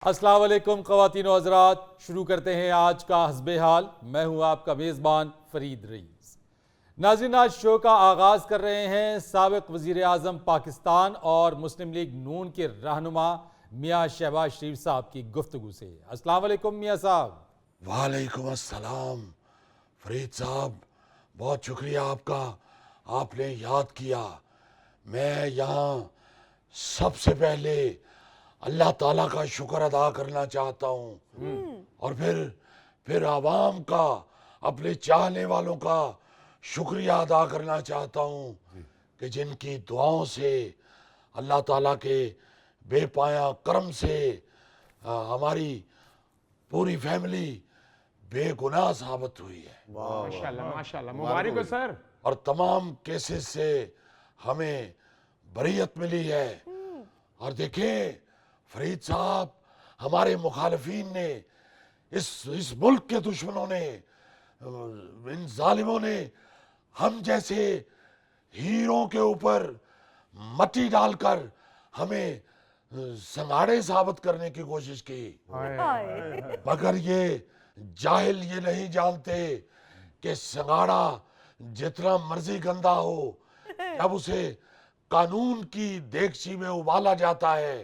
अस्सलाम वालेकुम ख़वातीन व हज़रात, शुरू करते हैं आज का हस्बे हाल। मैं हूं आपका मेज़बान फरीद रईस। नाज़रीन, आज शो का आगाज़ कर रहे हैं साबिक़ वज़ीर आज़म पाकिस्तान और मुस्लिम लीग नून के रहनुमा मियाँ शहबाज शरीफ साहब की गुफ्तगू से। अस्सलाम वालेकुम मियाँ साहब। वालेकुम अस्सलाम फरीद साहब, बहुत शुक्रिया आपका, आपने याद किया। मैं यहाँ सबसे पहले अल्लाह ताला का शुक्र अदा करना चाहता हूँ और फिर आवाम का, अपने चाहने वालों का शुक्रिया अदा करना चाहता हूँ कि जिनकी दुआओं से, अल्लाह ताला के बेपाया करम से हमारी पूरी फैमिली बेगुनाह साबित हुई है। माशाल्लाह माशाल्लाह, मुबारक हो सर। और तमाम केसेस से हमें बरीयत मिली है। और देखें फरीद साहब, हमारे मुखालिफिन ने, इस मुल्क के दुश्मनों ने, इन जालिमों ने हम जैसे हीरों के ऊपर मट्टी डालकर हमें संगाड़े साबित करने की कोशिश की। मगर ये जाहिल ये नहीं जानते कि संगाड़ा जितना मर्जी गंदा हो, जब उसे कानून की देगची में उबाला जाता है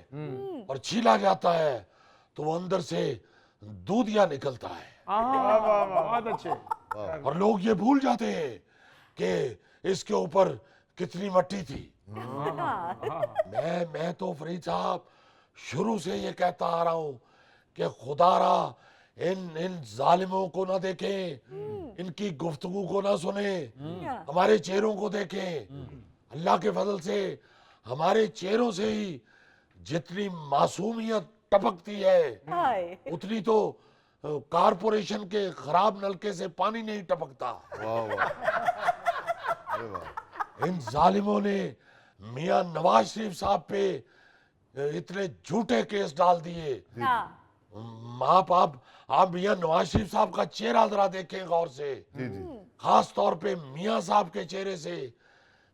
और छीला जाता है तो वो अंदर से दूधिया निकलता है। बहुत अच्छे। और लोग ये भूल जाते हैं कि इसके ऊपर कितनी मट्टी थी। मैं तो फरीद साहब शुरू से ये कहता आ रहा हूं कि खुदारा इन जालिमों को ना देखें, इनकी गुफ्तगू को ना सुने, हमारे चेहरों को देखें। अल्लाह के फजल से हमारे चेहरों से ही जितनी मासूमियत टपकती है उतनी तो कारपोरेशन के खराब नलके से पानी नहीं टपकता। इन जालिमों ने मियां नवाज शरीफ साहब पे इतने झूठे केस डाल दिए। आप मियां नवाज शरीफ साहब का चेहरा जरा देखें गौर से, खास तौर पे मियां साहब के चेहरे से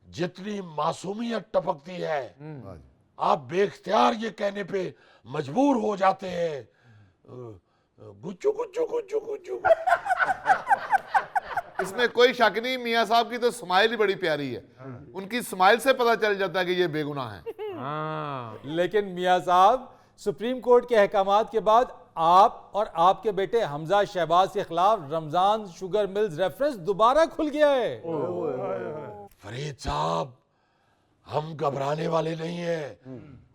जितनी मासूमियत टपकती है, आप बेख्तियार ये कहने पे मजबूर हो जाते हैं, गुच्चू गुच्चू गुच्चू गुच्चू। इसमें कोई शक नहीं, मियाँ साहब की तो स्माइल ही बड़ी प्यारी है। उनकी स्माइल से पता चल जाता है कि ये बेगुनाह है। लेकिन मियाँ साहब, सुप्रीम कोर्ट के अहकामात के बाद आप और आपके बेटे हमजा शहबाज के खिलाफ रमजान शुगर मिल्स रेफरेंस दोबारा खुल गया है। फरीद साहब, हम घबराने वाले नहीं हैं,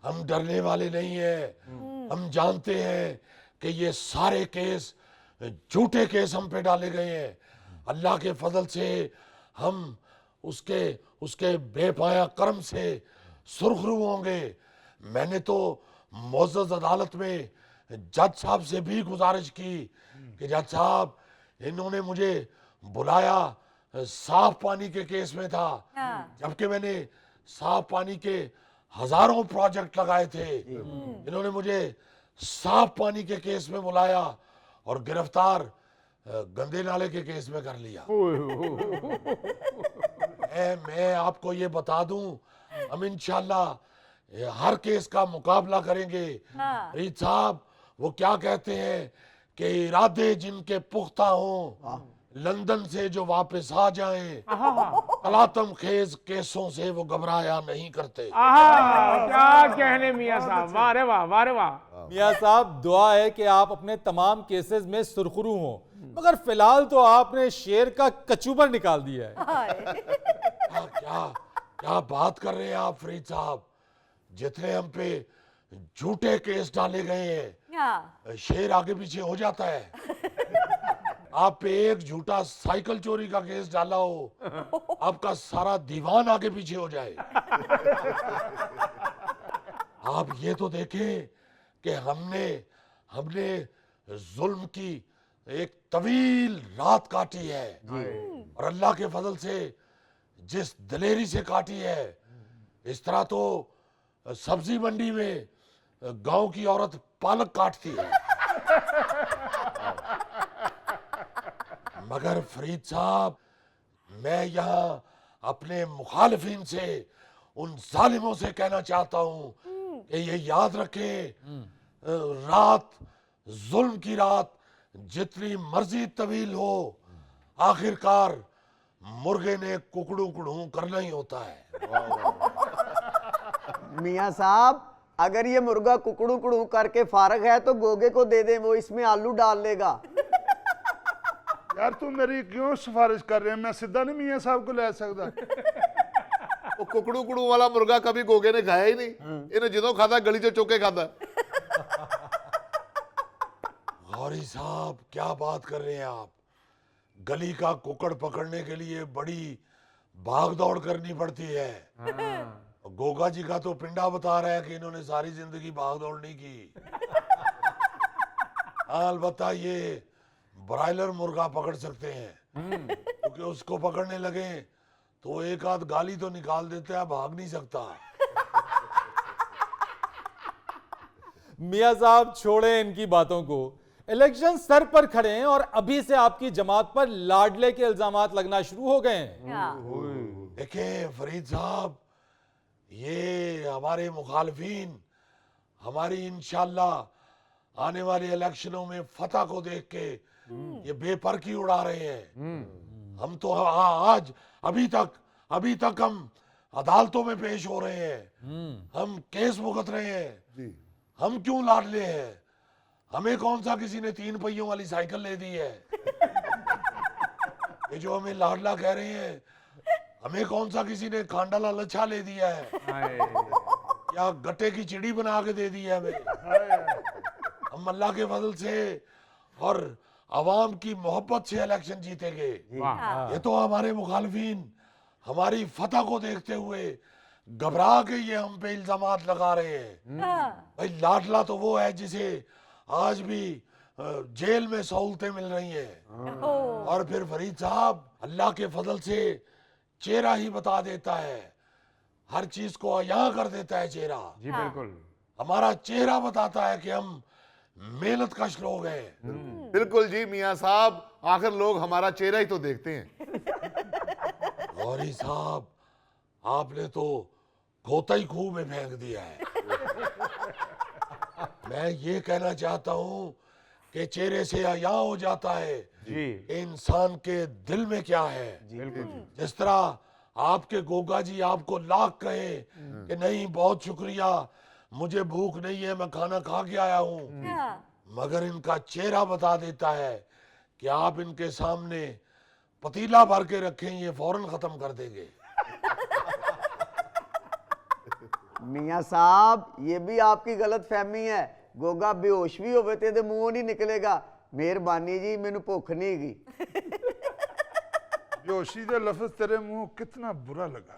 हम डरने वाले नहीं हैं। हम जानते हैं कि ये सारे केस झूठे केस हम पे डाले गए हैं। अल्लाह के फजल से हम उसके बेपाया करम से सुरखरू होंगे। मैंने तो मुअज़्ज़ज़ अदालत में जज साहब से भी गुजारिश की कि जज साहब, इन्होंने मुझे बुलाया साफ पानी के केस में था, जबकि मैंने साफ पानी के हजारों प्रोजेक्ट लगाए थे। इन्होंने मुझे साफ पानी के केस में बुलाया और गिरफ्तार गंदे नाले के केस में कर लिया। मैं आपको ये बता दूं, हम इंशाल्लाह हर केस का मुकाबला करेंगे। फरीद साहब, वो क्या कहते हैं कि इरादे जिनके पुख्ता हों, लंदन से जो वापस आ जाएं, तलातम खेज केसों से वो घबराया नहीं करते। क्या कहने मियाँ साहब, वाह रे वाह, वाह रे वाह। मियाँ साहब, दुआ है कि आप अपने तमाम केसेस में सुरखरू हों, मगर फिलहाल तो आपने शेर का कचूबर निकाल दिया है। क्या क्या बात कर रहे हैं आप फरीद साहब? जितने हम पे झूठे केस डाले गए हैं, शेर आगे पीछे हो जाता है। आप पे एक झूठा साइकिल चोरी का केस डाला हो, आपका सारा दीवान आगे पीछे हो जाए। आप ये तो देखें कि हमने जुल्म की एक तवील रात काटी है और अल्लाह के फजल से जिस दलेरी से काटी है, इस तरह तो सब्जी मंडी में गांव की औरत पालक काटती है। मगर फरीद साहब, मैं यहाँ अपने मुखालिफिन से, उन जालिमों से कहना चाहता हूँ कि ये याद रखें, रात, जुल्म की रात जितनी मर्जी तवील हो, आखिरकार मुर्गे ने कुकड़ू कुड़ू करना ही होता है। मियाँ साहब, अगर ये मुर्गा कुकड़ू कुड़ू करके फारग है तो गोगे को दे दें, वो इसमें आलू डाल लेगा। यार तू मेरी क्यों सिफारिश कर रहे हैं? मैं सीधा नहीं मियाँ साहब को ले सकता? वो कुकड़ू कुड़ू वाला मुर्गा कभी गोगे ने खाया ही नहीं, इन्हें जिदों खाता गली चो चौके खाता। गौरी साहब क्या बात कर रहे हैं आप? गली का कुकड़ पकड़ने के लिए बड़ी भाग दौड़ करनी पड़ती है। गोगा जी का तो पिंडा बता रहा है कि इन्होंने सारी जिंदगी भाग दौड़ नहीं की। अलबत्ता ये ब्रायलर मुर्गा पकड़ सकते हैं, क्योंकि उसको पकड़ने लगे तो एक आध गाली तो निकाल देते हैं, भाग नहीं सकता। मियां साहब छोड़े इनकी बातों को, इलेक्शन सर पर खड़े हैं और अभी से आपकी जमात पर लाडले के इल्जामात लगना शुरू हो गए हैं। देखिए फरीद साहब, ये हमारे मुखालफीन हमारी इंशाल्लाह आने वाले इलेक्शनों में फतह को देख के ये बेपरखी उड़ा रहे हैं। हम तो आज अभी तक हम अदालतों में पेश हो रहे हैं, हम केस भुगत रहे हैं। हम क्यों लाडले हैं? हमें कौन सा किसी ने 3 पहियों वाली साइकिल ले दी है? ये जो हमें लाडला कह रहे हैं, हमें कौन सा किसी ने खांडाला लच्छा ले दिया है या गट्टे की चिड़ी बना के दे दी है हमें? हम अल्लाह के फजल से और अवाम की मोहब्बत से इलेक्शन जीतेंगे। ये तो हमारे मुखालफीन हमारी फतह को देखते हुए घबरा के ये हम पे इल्जामात लगा रहे हैं। भाई लाडला तो वो है जिसे आज भी जेल में सहूलतें मिल रही हैं, और फिर फरीद साहब अल्लाह के फजल से चेहरा ही बता देता है, हर चीज को अयां कर देता है चेहरा। जी बिल्कुल। हमारा चेहरा बताता है कि हम मेहनत कश लोग हैं। बिल्कुल जी मियाँ साहब, आखिर लोग हमारा चेहरा ही तो देखते हैं। गौरी साहब, आपने तो खोता ही खूह में फेंक दिया है। मैं ये कहना चाहता हूँ कि चेहरे से अयां हो जाता है जी इंसान के दिल में क्या है। बिल्कुल। जिस तरह आपके गोगा जी आपको लाख कहे कि नहीं बहुत शुक्रिया, मुझे भूख नहीं है, मैं खाना खा के आया हूँ, मगर इनका चेहरा बता देता है कि आप इनके सामने पतीला भर के रखें, ये फौरन खत्म कर देंगे। मियाँ साहब, ये भी आपकी गलत फहमी है। गोगा बेहोश भी होवे ते मुंहों नहीं निकलेगा, मेहरबानी जी मैनू भुख नहीं गई। जोशी दे लफ्ज तेरे मुंह कितना बुरा लगा।